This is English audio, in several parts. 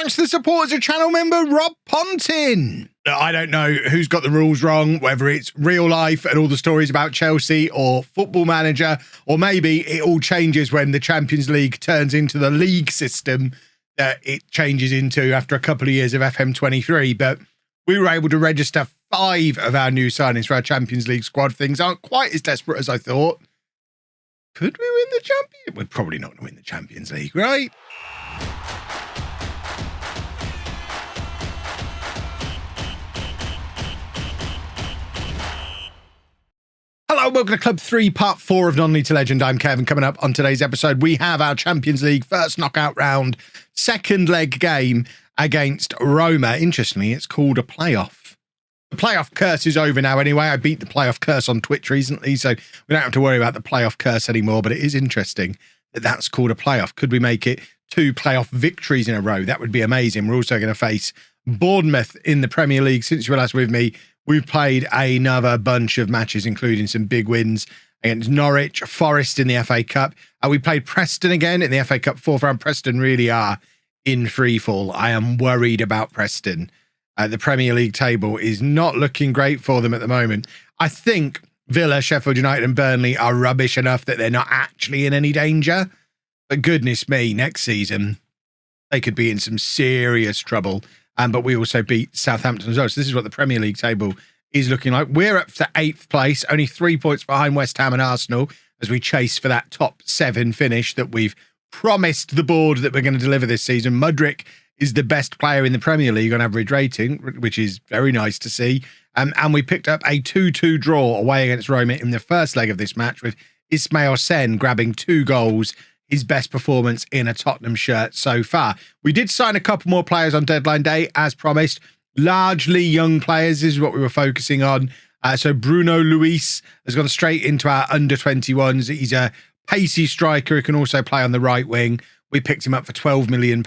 thanks to the support as a channel member, Rob Pontin. I don't know who's got the rules wrong, whether it's real life and all the stories about Chelsea or Football Manager, or maybe it all changes when the Champions League turns into the league system that it changes into after a couple of years of FM23. But we were able to register 5 of our new signings for our Champions League squad. Things aren't quite as desperate as I thought. Could we win the Champions? We're probably not going to win the Champions League, right? Hello, welcome to Club 3, Part 4 of Non-League to Legend. I'm Kevin. Coming up on today's episode, we have our Champions League first knockout round, second leg game against Roma. Interestingly, it's called a playoff. The playoff curse is over now anyway. I beat the playoff curse on Twitch recently, so we don't have to worry about the playoff curse anymore, but it is interesting that that's called a playoff. Could we make it 2 playoff victories in a row? That would be amazing. We're also going to face Bournemouth in the Premier League. Since you were last with me, we've played another bunch of matches, including some big wins against Norwich, Forest in the FA Cup. We played Preston again in the FA Cup 4th round. Preston really are in free fall. I am worried about Preston. The Premier League table is not looking great for them at the moment. I think Villa, Sheffield United and Burnley are rubbish enough that they're not actually in any danger. But goodness me, next season, they could be in some serious trouble. But we also beat Southampton as well. So this is what the Premier League table is looking like. We're up to 8th place, only 3 points behind West Ham and Arsenal as we chase for that top 7 finish that we've promised the board that we're going to deliver this season. Mudryk is the best player in the Premier League on average rating, which is very nice to see. And we picked up a 2-2 draw away against Roma in the first leg of this match, with Ismail Sen grabbing 2 goals. His best performance in a Tottenham shirt so far. We did sign a couple more players on deadline day, as promised. Largely young players. This is what we were focusing on. So Bruno Luis has gone straight into our under-21s. He's a pacey striker who can also play on the right wing. We picked him up for £12 million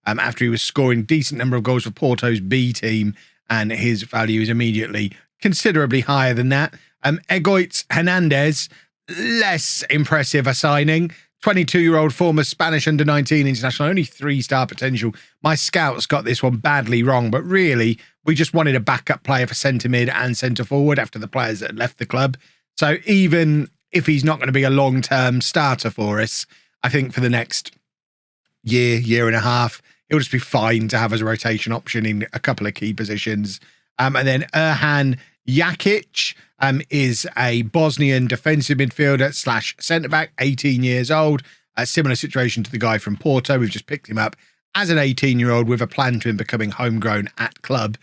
after he was scoring a decent number of goals for Porto's B team, and his value is immediately considerably higher than that. Egoitz Hernandez, less impressive a signing. 22-year-old former Spanish under-19 international, only 3-star potential. My scouts got this one badly wrong, but really, we just wanted a backup player for centre-mid and centre-forward after the players that had left the club. So even if he's not going to be a long-term starter for us, I think for the next year and a half, he'll just be fine to have as a rotation option in a couple of key positions. And then Erhan Jakic is a Bosnian defensive midfielder / centre-back, 18 years old. A similar situation to the guy from Porto. We've just picked him up as an 18-year-old with a plan to him becoming homegrown at club,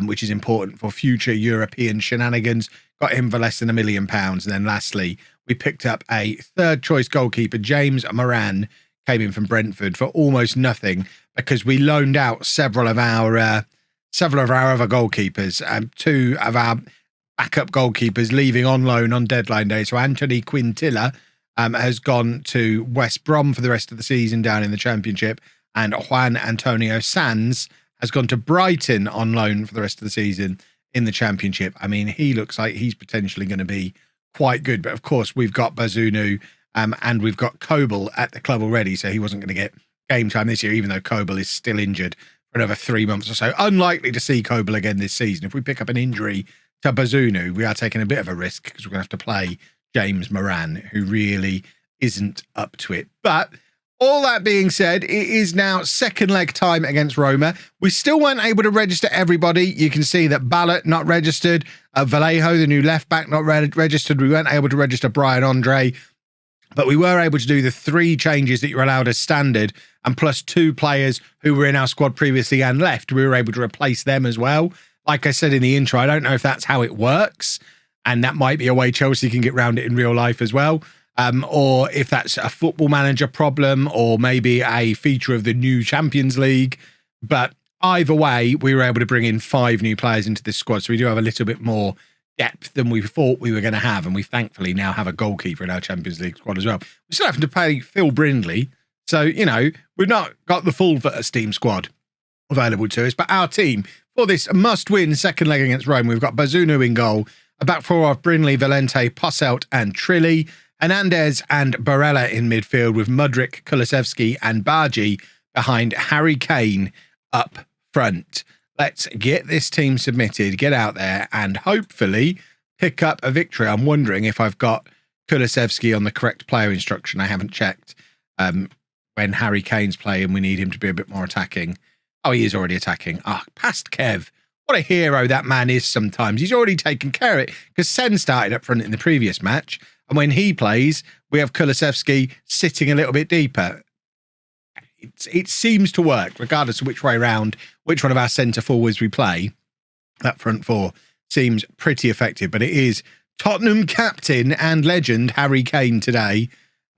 which is important for future European shenanigans. Got him for less than £1 million. And then lastly, we picked up a third-choice goalkeeper, James Moran, came in from Brentford for almost nothing because we loaned out several of our other goalkeepers. 2 of our backup goalkeepers leaving on loan on deadline day. So Anthony Quintilla has gone to West Brom for the rest of the season down in the Championship, and Juan Antonio Sanz has gone to Brighton on loan for the rest of the season in the Championship. I mean, he looks like he's potentially going to be quite good, but of course we've got Bazunu and we've got Kobel at the club already, so he wasn't going to get game time this year, even though Kobel is still injured for another 3 months or so. Unlikely to see Kobel again this season. If we pick up an injury to Bazunu, we are taking a bit of a risk because we're going to have to play James Moran, who really isn't up to it. But all that being said, it is now second leg time against Roma. We still weren't able to register everybody. You can see that Ballot not registered, Vallejo, the new left back, not registered. We weren't able to register Brian Andre, but we were able to do the 3 changes that you're allowed as standard, and plus 2 players who were in our squad previously and left. We were able to replace them as well. Like I said in the intro, I don't know if that's how it works, and that might be a way Chelsea can get around it in real life as well, or if that's a Football Manager problem or maybe a feature of the new Champions League. But either way, we were able to bring in 5 new players into this squad, so we do have a little bit more depth than we thought we were going to have, and we thankfully now have a goalkeeper in our Champions League squad as well. We're still having to pay Phil Brindley, so, you know, we've not got the full first team squad available to us, but our team for this must-win second leg against Rome, we've got Bazunu in goal, a back 4 of Brindley, Valente, Posselt and Trilly, Hernandez and Barella in midfield with Mudryk, Kulusevski and Bargi behind Harry Kane up front. Let's get this team submitted, get out there, and hopefully pick up a victory. I'm wondering if I've got Kulusevski on the correct player instruction. I haven't checked when Harry Kane's playing. We need him to be a bit more attacking. Oh, he is already attacking. Past Kev. What a hero that man is sometimes. He's already taken care of it because Sen started up front in the previous match. And when he plays, we have Kulusevski sitting a little bit deeper. It seems to work, regardless of which way round, which one of our centre forwards we play. That front four seems pretty effective, but it is Tottenham captain and legend Harry Kane today,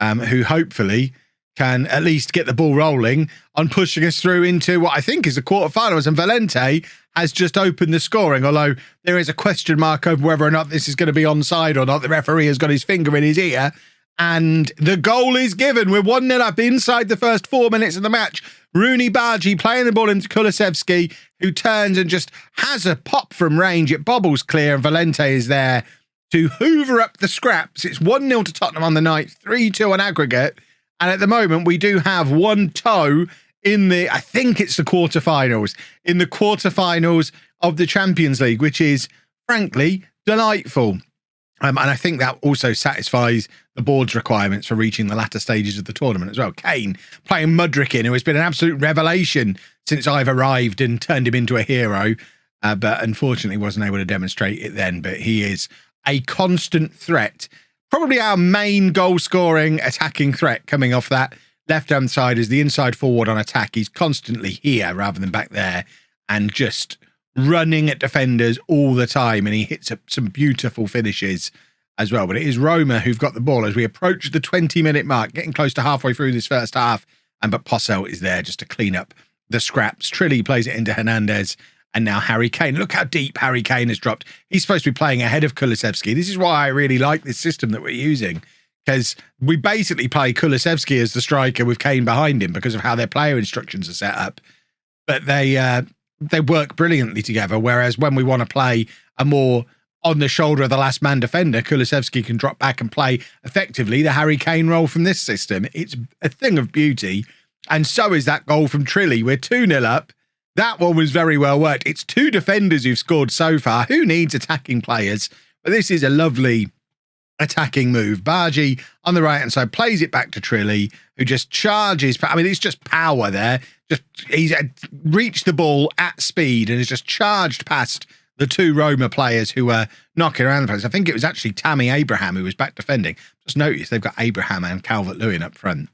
who hopefully can at least get the ball rolling on pushing us through into what I think is the quarterfinals. And Valente has just opened the scoring, although there is a question mark over whether or not this is going to be onside or not. The referee has got his finger in his ear, and the goal is given. We're 1-0 up inside the first 4 minutes of the match. Rooney Bargi playing the ball into Kulusevski, who turns and just has a pop from range. It bobbles clear, and Valente is there to hoover up the scraps. It's 1-0 to Tottenham on the night, 3-2 on aggregate. And at the moment, we do have one toe in the, I think it's the quarterfinals, in the quarterfinals of the Champions League, which is, frankly, delightful. And I think that also satisfies the board's requirements for reaching the latter stages of the tournament as well. Kane playing Mudryk in, who has been an absolute revelation since I've arrived and turned him into a hero, but unfortunately wasn't able to demonstrate it then. But he is a constant threat. Probably our main goal-scoring attacking threat coming off that left-hand side is the inside forward on attack. He's constantly here rather than back there and just running at defenders all the time, and he hits up some beautiful finishes as well. But it is Roma who've got the ball as we approach the 20-minute mark, getting close to halfway through this first half, but Posselt is there just to clean up the scraps. Trilly plays it into Hernandez. And now Harry Kane. Look how deep Harry Kane has dropped. He's supposed to be playing ahead of Kulusevski. This is why I really like this system that we're using, because we basically play Kulusevski as the striker with Kane behind him because of how their player instructions are set up. But they work brilliantly together, whereas when we want to play a more on the shoulder of the last man defender, Kulusevski can drop back and play effectively the Harry Kane role from this system. It's a thing of beauty. And so is that goal from Trilly. We're 2-0 up. That one was very well worked. It's two defenders who've scored so far. Who needs attacking players? But this is a lovely attacking move. Bargi on the right-hand side plays it back to Trilly, who just charges. I mean, it's just power there. He's reached the ball at speed and has just charged past the two Roma players who were knocking around the place. I think it was actually Tammy Abraham who was back defending. Just noticed they've got Abraham and Calvert-Lewin up front,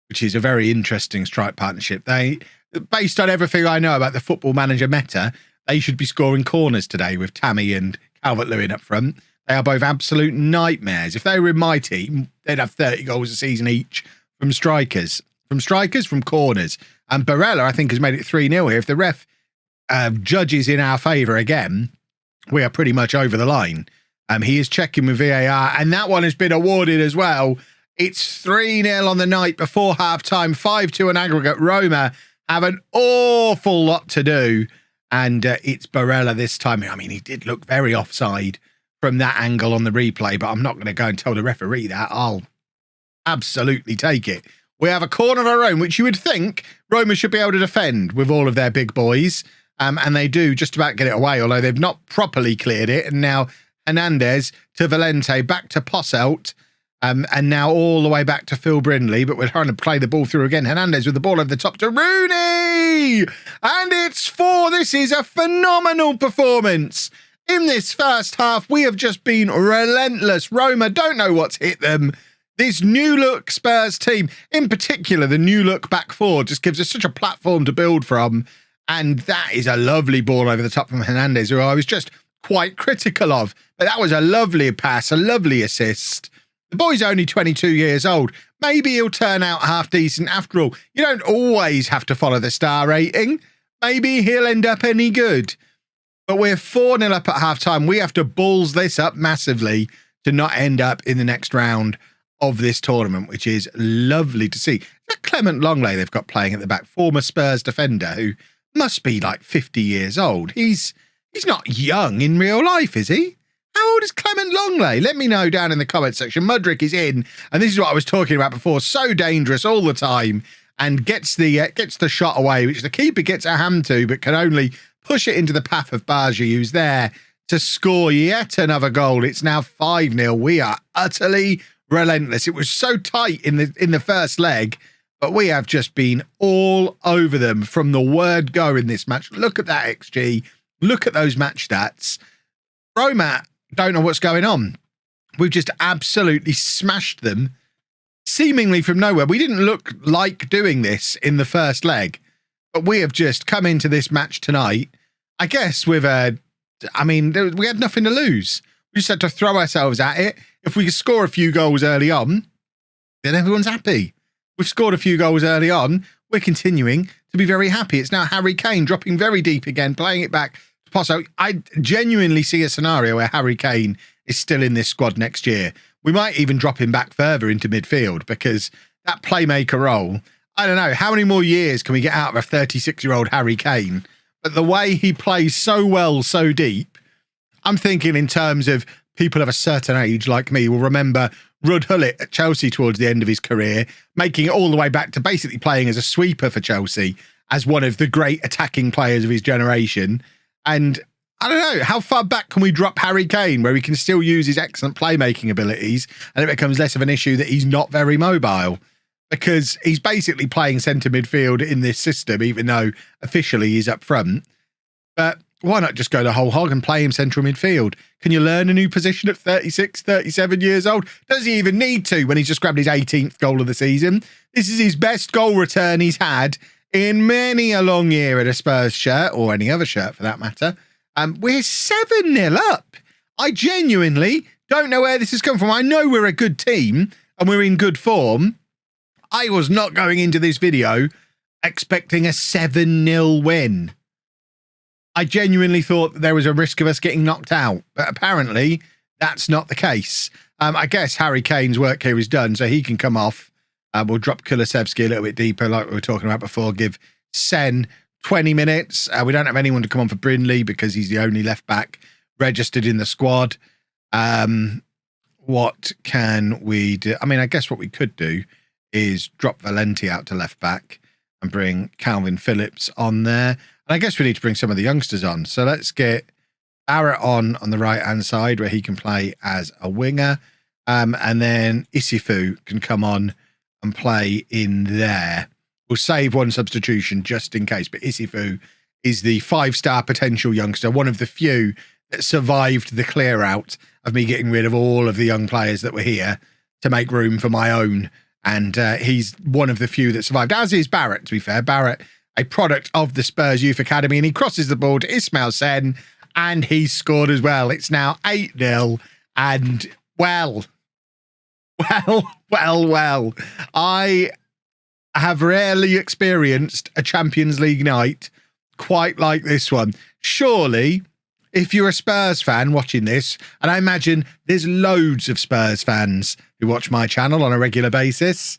which is a very interesting strike partnership. Based on everything I know about the Football Manager meta, they should be scoring corners today with Tammy and Calvert-Lewin up front. They are both absolute nightmares. If they were in my team, they'd have 30 goals a season each from strikers. From corners. And Barella, I think, has made it 3-0 here. If the ref judges in our favour again, we are pretty much over the line. He is checking with VAR, and that one has been awarded as well. It's 3-0 on the night before half-time, 5-2 on aggregate. Roma have an awful lot to do, and it's Barella this time. I mean, he did look very offside from that angle on the replay, but I'm not going to go and tell the referee that. I'll absolutely take it. We have a corner of our own, which you would think Roma should be able to defend with all of their big boys, and they do just about get it away, although they've not properly cleared it. And now Hernandez to Valente, back to Posselt, and now all the way back to Phil Brindley, but we're trying to play the ball through again. Hernandez with the ball over the top to Rooney! And it's 4. This is a phenomenal performance. In this first half, we have just been relentless. Roma don't know what's hit them. This new look Spurs team, in particular, the new look back four, just gives us such a platform to build from. And that is a lovely ball over the top from Hernandez, who I was just quite critical of. But that was a lovely pass, a lovely assist. The boy's only 22 years old. Maybe he'll turn out half decent after all. You don't always have to follow the star rating. Maybe he'll end up any good. But we're 4-0 up at half-time. We have to balls this up massively to not end up in the next round of this tournament, which is lovely to see. That Clement Longley they've got playing at the back, former Spurs defender who must be like 50 years old. He's not young in real life, is he? How old is Clement Longley? Let me know down in the comment section. Mudryk is in, and this is what I was talking about before. So dangerous all the time. and gets the shot away, which the keeper gets a hand to, but can only push it into the path of Baji, who's there to score yet another goal. It's now 5-0. We are utterly relentless. It was so tight in the first leg, but we have just been all over them from the word go in this match. Look at that XG. Look at those match stats. Roma don't know what's going on. We've just absolutely smashed them, seemingly from nowhere. We didn't look like doing this in the first leg, but we have just come into this match tonight, I guess, with we had nothing to lose. We just had to throw ourselves at it. If we could score a few goals early on, then everyone's happy. We've scored a few goals early on. We're continuing to be very happy. It's now Harry Kane dropping very deep again, playing it back to Pozo. I genuinely see a scenario where Harry Kane is still in this squad next year. We might even drop him back further into midfield because that playmaker role, I don't know, how many more years can we get out of a 36-year-old Harry Kane? But the way he plays so well, so deep, I'm thinking in terms of people of a certain age like me will remember Ruud Gullit at Chelsea towards the end of his career, making it all the way back to basically playing as a sweeper for Chelsea as one of the great attacking players of his generation. And I don't know, how far back can we drop Harry Kane where he can still use his excellent playmaking abilities and it becomes less of an issue that he's not very mobile? Because he's basically playing centre midfield in this system, even though officially he's up front. But why not just go the whole hog and play him central midfield? Can you learn a new position at 36, 37 years old? Does he even need to when he's just grabbed his 18th goal of the season? This is his best goal return he's had in many a long year at a Spurs shirt, or any other shirt for that matter. We're 7-0 up. I genuinely don't know where this has come from. I know we're a good team and we're in good form. I was not going into this video expecting a 7-0 win. I genuinely thought that there was a risk of us getting knocked out, but apparently that's not the case. I guess Harry Kane's work here is done, so he can come off. We'll drop Kulusevski a little bit deeper, like we were talking about before, give Sen 20 minutes. We don't have anyone to come on for Brindley because he's the only left back registered in the squad. What can we do? I mean, I guess what we could do is drop Valenti out to left back and bring Calvin Phillips on there. And I guess we need to bring some of the youngsters on. So let's get Barrett on the right-hand side where he can play as a winger. And then Isifu can come on and play in there. We'll save one substitution just in case. But Isifu is the 5-star potential youngster, one of the few that survived the clear-out of me getting rid of all of the young players that were here to make room for my own. And he's one of the few that survived, as is Barrett, to be fair. Barrett, a product of the Spurs Youth Academy, and he crosses the ball to Ismail Sen, and he's scored as well. It's now 8-0, and well, I have rarely experienced a Champions League night quite like this one. Surely, if you're a Spurs fan watching this, and I imagine there's loads of Spurs fans who watch my channel on a regular basis.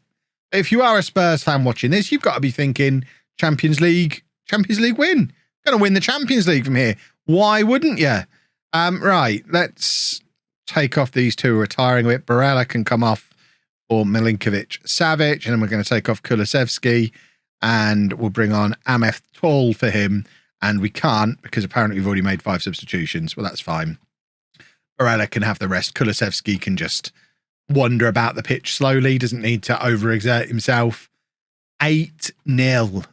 If you are a Spurs fan watching this, you've got to be thinking, Champions League win. Going to win the Champions League from here. Why wouldn't you? Right, let's take off these two retiring a bit. Barella can come off for Milinkovic-Savic, and then we're going to take off Kulusevski, and we'll bring on Ameth Tall for him. And we can't because apparently we've already made 5 substitutions. Well, that's fine. Barella can have the rest. Kulusevski can just wander about the pitch slowly. Doesn't need to overexert himself. 8-0.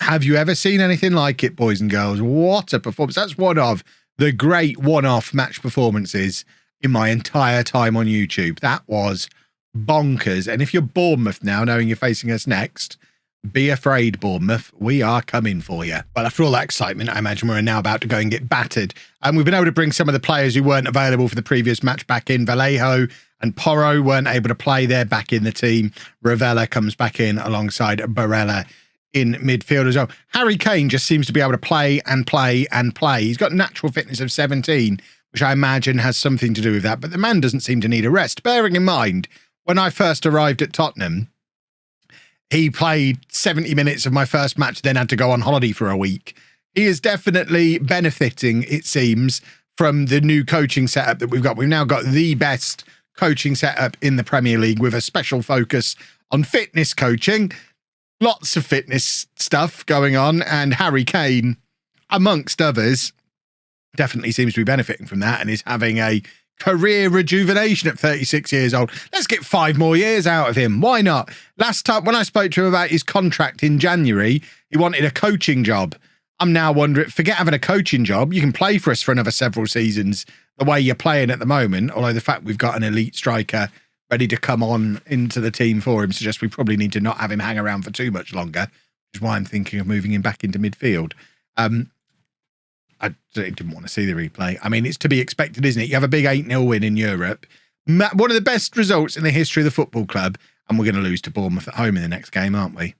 Have you ever seen anything like it, boys and girls? What a performance. That's one of the great one-off match performances in my entire time on YouTube. That was bonkers. And if you're Bournemouth now, knowing you're facing us next, be afraid, Bournemouth. We are coming for you. Well, after all that excitement, I imagine we're now about to go and get battered. And we've been able to bring some of the players who weren't available for the previous match back in. Vallejo and Porro weren't able to play. They're back in the team. Ravella comes back in alongside Barella in midfield as well. Harry Kane just seems to be able to play and play and play. He's got natural fitness of 17, which I imagine has something to do with that. But the man doesn't seem to need a rest. Bearing in mind, when I first arrived at Tottenham, he played 70 minutes of my first match, then had to go on holiday for a week. He is definitely benefiting, it seems, from the new coaching setup that we've got. We've now got the best coaching setup in the Premier League with a special focus on fitness coaching. Lots of fitness stuff going on, and Harry Kane, amongst others, definitely seems to be benefiting from that and is having a career rejuvenation at 36 years old. Let's get 5 more years out of him. Why not? Last time when I spoke to him about his contract in January, he wanted a coaching job. I'm now wondering, forget having a coaching job. You can play for us for another several seasons the way you're playing at the moment, although the fact we've got an elite striker ready to come on into the team for him suggests we probably need to not have him hang around for too much longer, which is why I'm thinking of moving him back into midfield. I didn't want to see the replay. I mean, it's to be expected, isn't it? You have a big 8-0 win in Europe. One of the best results in the history of the football club, and we're going to lose to Bournemouth at home in the next game, aren't we?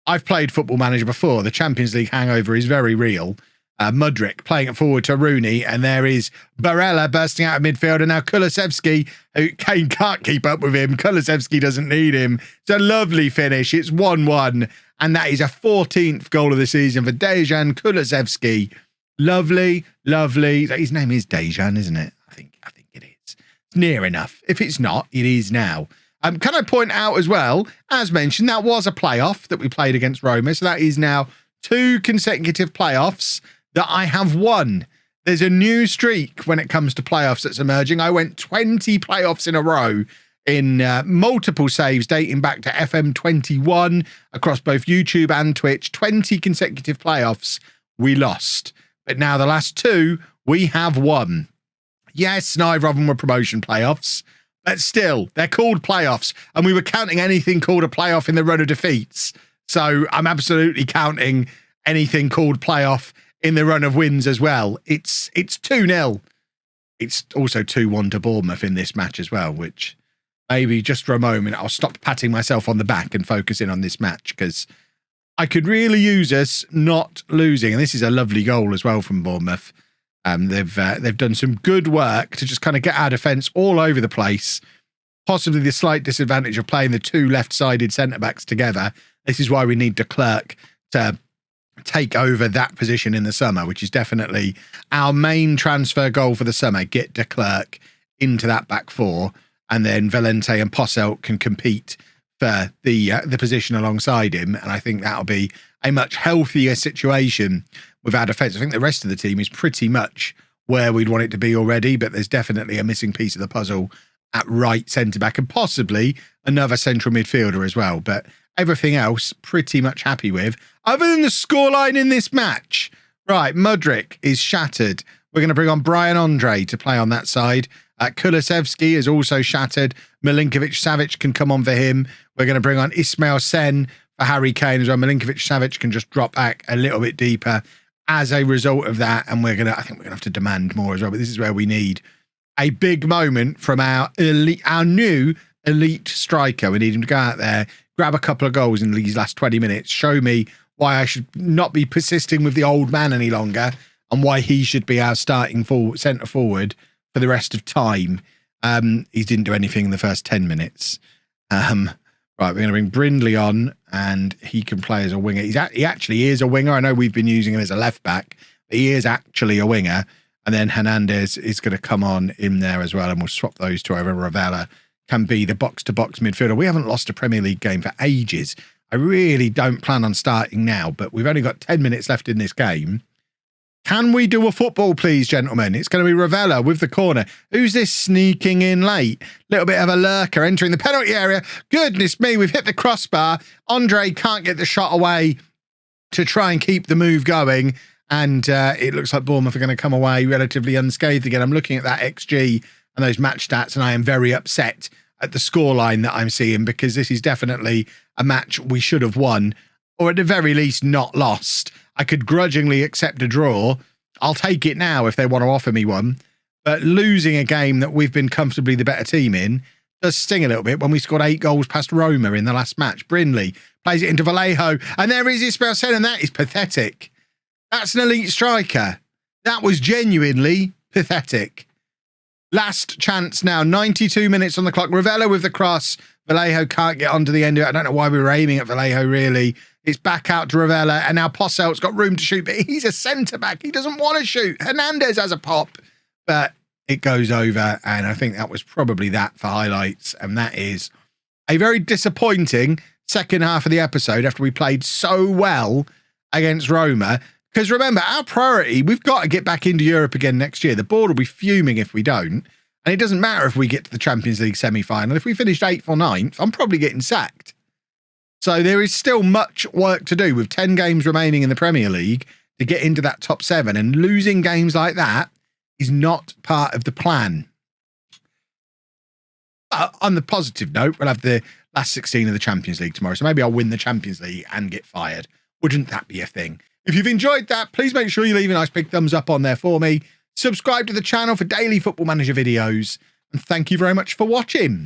I've played Football Manager before. The Champions League hangover is very real. Mudryk playing it forward to Rooney, and there is Barella bursting out of midfield, and now Kulusevski, who Kane can't keep up with him. Kulusevski doesn't need him. It's a lovely finish. It's 1-1, and that is a 14th goal of the season for Dejan Kulusevski. Lovely, lovely. His name is Dejan, isn't it? I think it is. It's near enough. If it's not, it is now. Can I point out as well, as mentioned, that was a playoff that we played against Roma, so that is now 2 consecutive playoffs that I have won. There's a new streak when it comes to playoffs that's emerging. I went 20 playoffs in a row in multiple saves dating back to FM23 across both YouTube and Twitch. 20 consecutive playoffs we lost. But now the last 2 we have won. Yes, neither of them were promotion playoffs, but still, they're called playoffs. And we were counting anything called a playoff in the run of defeats. So I'm absolutely counting anything called playoff in the run of wins as well. It's 2-0. It's also 2-1 to Bournemouth in this match as well, which maybe just for a moment, I'll stop patting myself on the back and focus in on this match because I could really use us not losing. And this is a lovely goal as well from Bournemouth. They've done some good work to just kind of get our defence all over the place. Possibly the slight disadvantage of playing the 2 left-sided centre-backs together. This is why we need de Klerk to take over that position in the summer, which is definitely our main transfer goal for the summer. Get de Klerk into that back 4, and then Valente and Posselt can compete for the position alongside him. And I think that'll be a much healthier situation with our defence. I think the rest of the team is pretty much where we'd want it to be already, but there's definitely a missing piece of the puzzle at right centre-back and possibly another central midfielder as well. But everything else, pretty much happy with, other than the scoreline in this match. Right, Mudryk is shattered. We're going to bring on Brian Andre to play on that side. Kulusevski is also shattered. Milinkovic-Savic can come on for him. We're going to bring on Ismail Sen for Harry Kane as well. Milinkovic-Savic can just drop back a little bit deeper as a result of that. And I think we're going to have to demand more as well. But this is where we need a big moment from our new elite striker. We need him to go out there, grab a couple of goals in these last 20 minutes, show me why I should not be persisting with the old man any longer and why he should be our starting centre forward for the rest of time. He didn't do anything in the first 10 minutes. Right, we're going to bring Brindley on and he can play as a winger. He actually is a winger. I know we've been using him as a left back, but he is actually a winger. And then Hernandez is going to come on in there as well, and we'll swap those 2 over. Ravella can be the box-to-box midfielder. We haven't lost a Premier League game for ages. I really don't plan on starting now, but we've only got 10 minutes left in this game. Can we do a football, please, gentlemen? It's going to be Ravella with the corner. Who's this sneaking in late? Little bit of a lurker entering the penalty area. Goodness me, we've hit the crossbar. Andre can't get the shot away to try and keep the move going. And it looks like Bournemouth are going to come away relatively unscathed again. I'm looking at that XG and those match stats, and I am very upset at the scoreline that I'm seeing because this is definitely a match we should have won, or at the very least not lost. I could grudgingly accept a draw. I'll take it now if they want to offer me one. But losing a game that we've been comfortably the better team in does sting a little bit when we scored 8 goals past Roma in the last match. Brindley plays it into Vallejo, and there is Ismail Sen, and that is pathetic. That's an elite striker. That was genuinely pathetic. Last chance now, 92 minutes on the clock. Ravella with the cross. Vallejo can't get onto the end of it. I don't know why we were aiming at Vallejo, really. It's back out to Ravella, and now Posselt's got room to shoot, but he's a centre-back. He doesn't want to shoot. Hernandez has a pop, but it goes over, and I think that was probably that for highlights, and that is a very disappointing second half of the episode after we played so well against Roma. Because remember, our priority, we've got to get back into Europe again next year. The board will be fuming if we don't. And it doesn't matter if we get to the Champions League semi-final. If we finished 8th or 9th, I'm probably getting sacked. So there is still much work to do with 10 games remaining in the Premier League to get into that top 7. And losing games like that is not part of the plan. But on the positive note, we'll have the last 16 of the Champions League tomorrow. So maybe I'll win the Champions League and get fired. Wouldn't that be a thing? If you've enjoyed that, please make sure you leave a nice big thumbs up on there for me. Subscribe to the channel for daily Football Manager videos. And thank you very much for watching.